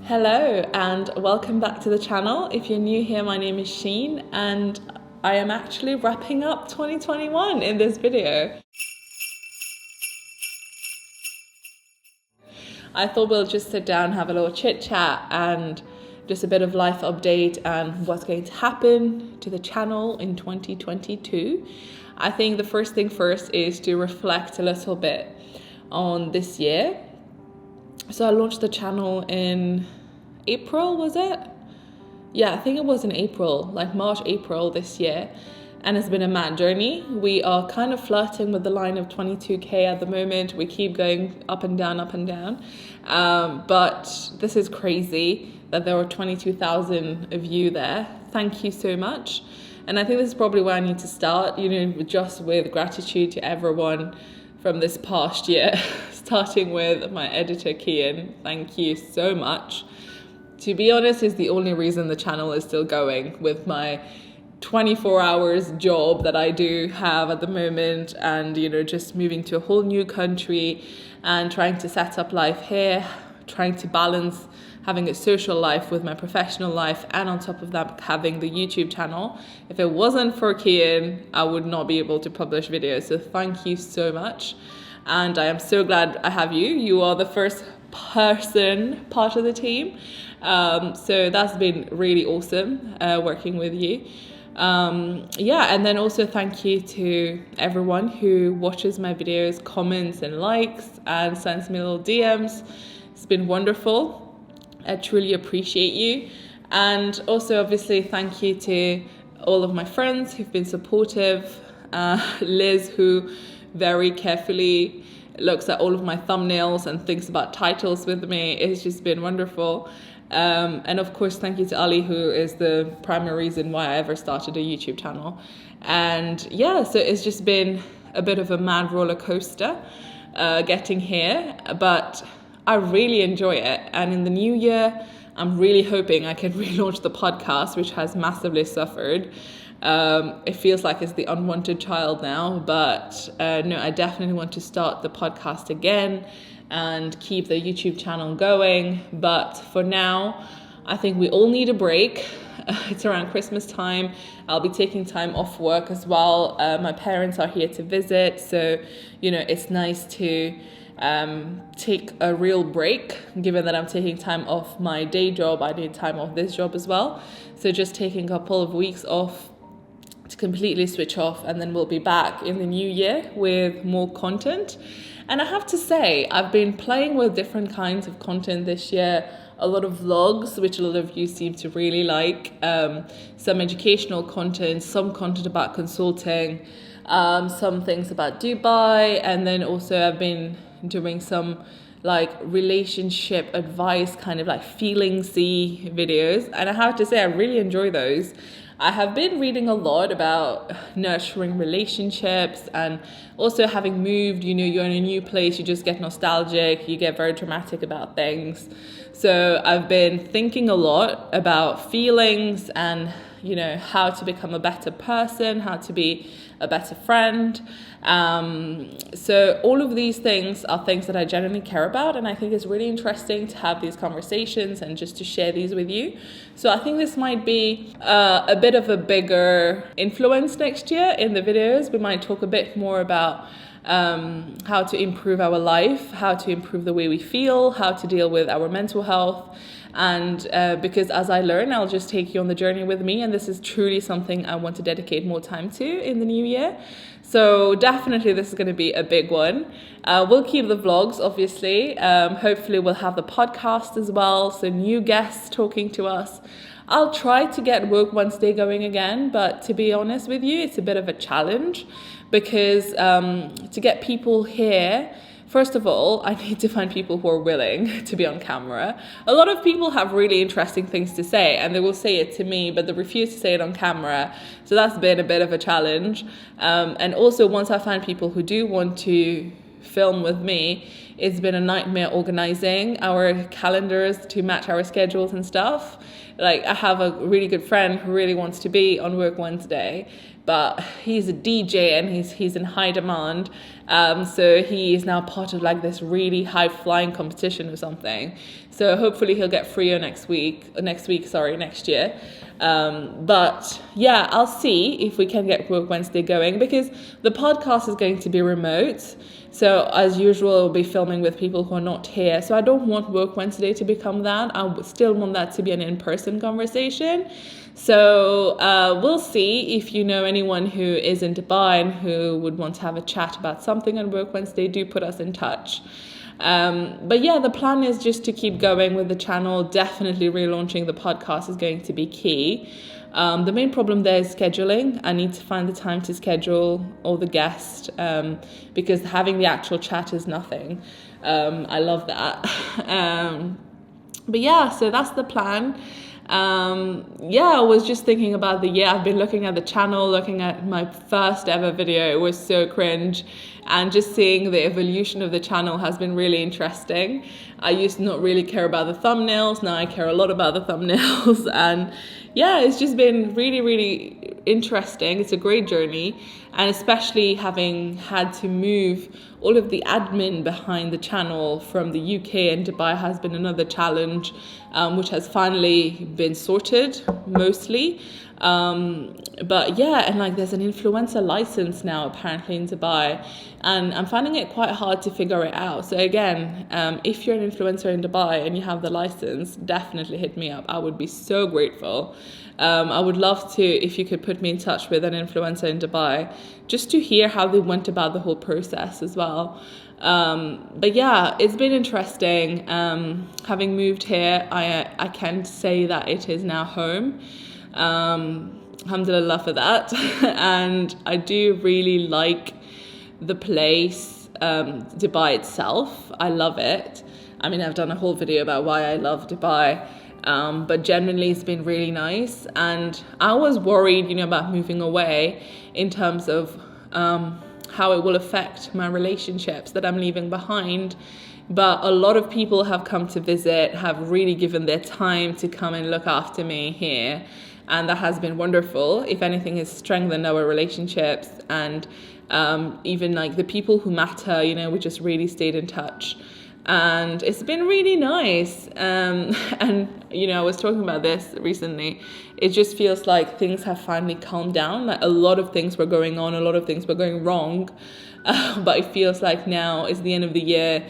Hello and welcome back to the channel. If you're new here, my name is Sheen and I am actually wrapping up 2021 in this video. I thought we'll just sit down, have a little chit chat and just a bit of life update and what's going to happen to the channel in 2022. I think the first thing first is to reflect a little bit on this year. So I launched the channel in April, was it? Yeah, I think it was in April, like March, April this year. And it's been a mad journey. We are kind of flirting with the line of 22K at the moment. We keep going up and down, up and down. But this is crazy that there were 22,000 of you there. Thank you so much. And I think this is probably where I need to start, just with gratitude to everyone from this past year, starting with my editor, Kian. Thank you so much. To be honest, is the only reason the channel is still going with my 24 hours job that I do have at the moment, and just moving to a whole new country and trying to set up life here, trying to balance having a social life with my professional life, and on top of that having the YouTube channel. If it wasn't for Kian, I would not be able to publish videos, so thank you so much. And I am so glad I have you. You are the first person part of the team, so that's been really awesome working with you. And then also thank you to everyone who watches my videos, comments and likes and sends me little DMs. It's been wonderful. I truly appreciate you. And also obviously thank you to all of my friends who've been supportive. Liz, who very carefully looks at all of my thumbnails and thinks about titles with me. It's just been wonderful. And of course, thank you to Ali, who is the primary reason why I ever started a YouTube channel. And yeah, so it's just been a bit of a mad roller coaster getting here, but I really enjoy it. And in the new year, I'm really hoping I can relaunch the podcast, which has massively suffered. It feels like it's the unwanted child now, but no, I definitely want to start the podcast again and keep the YouTube channel going. But for now, I think we all need a break. It's around Christmas time. I'll be taking time off work as well. My parents are here to visit, so it's nice to take a real break. Given that I'm taking time off my day job, I need time off this job as well. So just taking a couple of weeks off to completely switch off, and then we'll be back in the new year with more content. And I have to say, I've been playing with different kinds of content this year. A lot of vlogs, which a lot of you seem to really like, some educational content, some content about consulting, some things about Dubai, and then also I've been doing some like relationship advice, kind of like feelingsy videos, and I have to say I really enjoy those. I have been reading a lot about nurturing relationships, and also having moved, you're in a new place, you just get nostalgic, you get very dramatic about things. So I've been thinking a lot about feelings and, how to become a better person, how to be a better friend. So all of these things are things that I genuinely care about, and I think it's really interesting to have these conversations and just to share these with you. So I think this might be a bit of a bigger influence next year in the videos. We might talk a bit more about how to improve our life, how to improve the way we feel, how to deal with our mental health. And because as I learn, I'll just take you on the journey with me. And this is truly something I want to dedicate more time to in the new year. So definitely this is going to be a big one. We'll keep the vlogs, obviously. Hopefully we'll have the podcast as well. So new guests talking to us. I'll try to get Work Wednesday going again. But to be honest with you, it's a bit of a challenge because to get people here, first of all, I need to find people who are willing to be on camera. A lot of people have really interesting things to say and they will say it to me, but they refuse to say it on camera. So that's been a bit of a challenge. And also once I find people who do want to film with me, it's been a nightmare organizing our calendars to match our schedules and stuff. Like I have a really good friend who really wants to be on Work Wednesday, but he's a DJ and he's in high demand. So he is now part of like this really high flying competition or something. So hopefully he'll get freer next year. But yeah, I'll see if we can get Work Wednesday going, because the podcast is going to be remote. So as usual, I'll be filming with people who are not here. So I don't want Work Wednesday to become that. I still want that to be an in-person conversation. So we'll see. If you know anyone who is in Dubai and who would want to have a chat about something on Work Wednesday, do put us in touch. But yeah, the plan is just to keep going with the channel. Definitely relaunching the podcast is going to be key. The main problem there is scheduling. I need to find the time to schedule all the guests, because having the actual chat is nothing. I love that. But yeah, so that's the plan. I was just thinking about the year. I've been looking at the channel, looking at my first ever video. It was so cringe, and just seeing the evolution of the channel has been really interesting. I used to not really care about the thumbnails. Now I care a lot about the thumbnails, and yeah, it's just been really, really interesting. It's a great journey, and especially having had to move all of the admin behind the channel from the UK and Dubai has been another challenge, which has finally been sorted mostly. But yeah, and like there's an influencer license now apparently in Dubai, and I'm finding it quite hard to figure it out. So again, if you're an influencer in Dubai and you have the license, definitely hit me up. I would be so grateful. I would love to, if you could put me in touch with an influencer in Dubai, just to hear how they went about the whole process as well. But yeah, it's been interesting. Having moved here, I can say that it is now home. Alhamdulillah for that. And I do really like the place, Dubai itself. I love it. I mean, I've done a whole video about why I love Dubai. But generally it's been really nice, and I was worried, about moving away in terms of how it will affect my relationships that I'm leaving behind. But a lot of people have come to visit, have really given their time to come and look after me here, and that has been wonderful. If anything, it's strengthened our relationships, and even like the people who matter, we just really stayed in touch. And it's been really nice. And, I was talking about this recently. It just feels like things have finally calmed down. Like a lot of things were going on, a lot of things were going wrong. But it feels like now is the end of the year.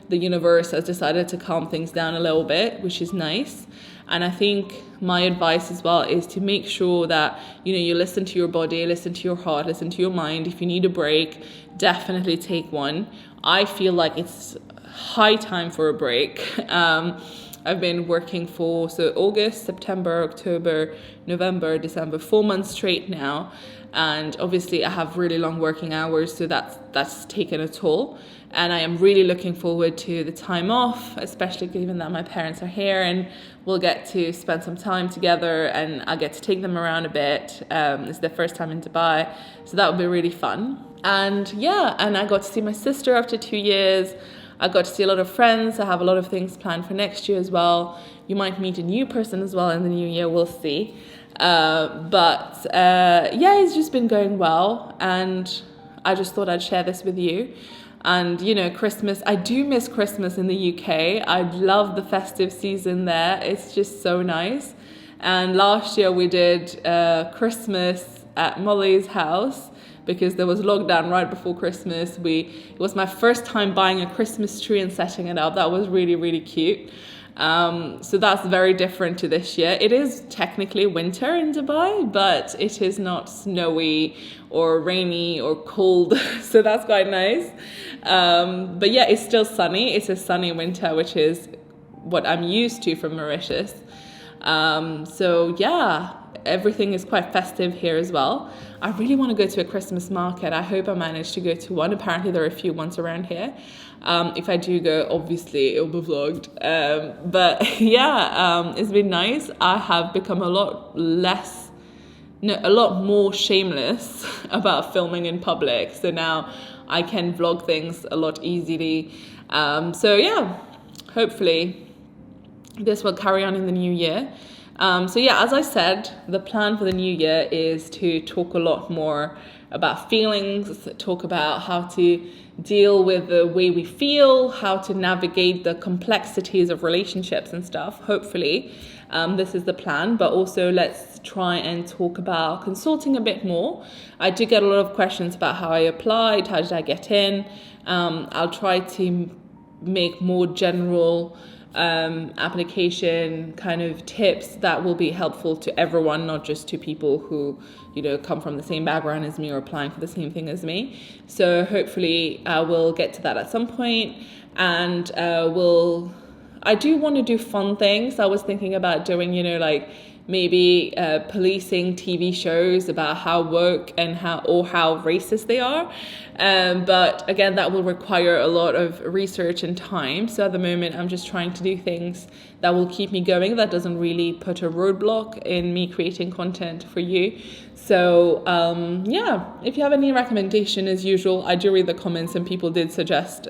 The universe has decided to calm things down a little bit, which is nice. And I think my advice as well is to make sure that, you listen to your body, listen to your heart, listen to your mind. If you need a break, definitely take one. I feel like it's high time for a break. I've been working for August, September, October, November, December, 4 months straight now, and obviously I have really long working hours, so that's taken a toll. And I am really looking forward to the time off, especially given that my parents are here and we'll get to spend some time together, and I'll get to take them around a bit. It's their first time in Dubai, so that will be really fun. And yeah, and I got to see my sister after 2 years. I got to see a lot of friends. I have a lot of things planned for next year as well. You might meet a new person as well in the new year. We'll see. But it's just been going well. And I just thought I'd share this with you. And, Christmas, I do miss Christmas in the UK. I love the festive season there. It's just so nice. And last year we did Christmas at Molly's house, because there was lockdown right before Christmas. It was my first time buying a Christmas tree and setting it up. That was really, really cute. So that's very different to this year. It is technically winter in Dubai, but it is not snowy or rainy or cold. So that's quite nice. But yeah, it's still sunny. It's a sunny winter, which is what I'm used to from Mauritius. So yeah, everything is quite festive here as well. I really want to go to a Christmas market. I hope I manage to go to one. Apparently there are a few ones around here. If I do go, obviously it'll be vlogged. But yeah, it's been nice. I have become a lot more shameless about filming in public. So now I can vlog things a lot easily. So yeah, hopefully this will carry on in the new year. So yeah, as I said, the plan for the new year is to talk a lot more about feelings, talk about how to deal with the way we feel, how to navigate the complexities of relationships and stuff, hopefully. This is the plan, but also let's try and talk about consulting a bit more. I do get a lot of questions about how I applied, how did I get in. I'll try to make more general application kind of tips that will be helpful to everyone, not just to people who, you know, come from the same background as me or applying for the same thing as me. So hopefully we'll get to that at some point, and I do want to do fun things. I was thinking about doing, you know, like maybe policing TV shows about how woke and how racist they are. But again, that will require a lot of research and time. So at the moment, I'm just trying to do things that will keep me going, that doesn't really put a roadblock in me creating content for you. So yeah, if you have any recommendation, as usual, I do read the comments, and people did suggest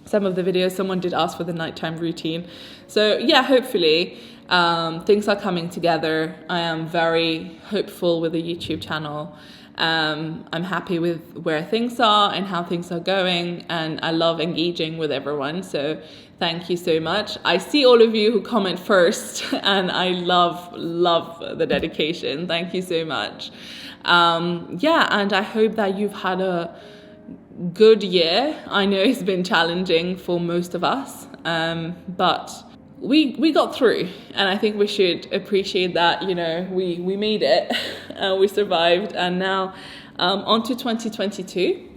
some of the videos. Someone did ask for the nighttime routine. So yeah, hopefully things are coming together. I am very hopeful with the YouTube channel. I'm happy with where things are and how things are going, and I love engaging with everyone. So thank you so much. I see all of you who comment first, and I love the dedication. Thank you so much. Yeah, and I hope that you've had a good year. I know it's been challenging for most of us, but we got through, and I think we should appreciate that. You know, we made it, we survived, and now on to 2022.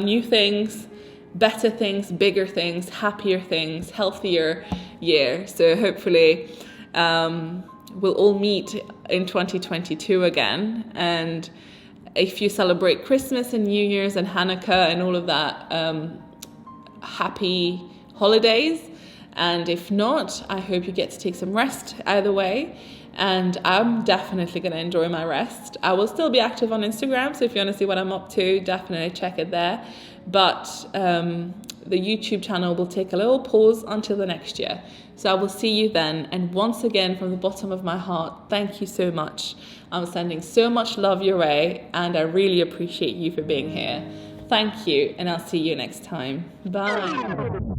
New things, better things, bigger things, happier things, healthier year. So hopefully we'll all meet in 2022 again. And if you celebrate Christmas and New Year's and Hanukkah and all of that, happy holidays. And if not, I hope you get to take some rest either way. And I'm definitely going to enjoy my rest. I will still be active on Instagram, so if you want to see what I'm up to, definitely check it there. But the YouTube channel will take a little pause until the next year. So I will see you then. And once again, from the bottom of my heart, thank you so much. I'm sending so much love your way, and I really appreciate you for being here. Thank you, and I'll see you next time. Bye.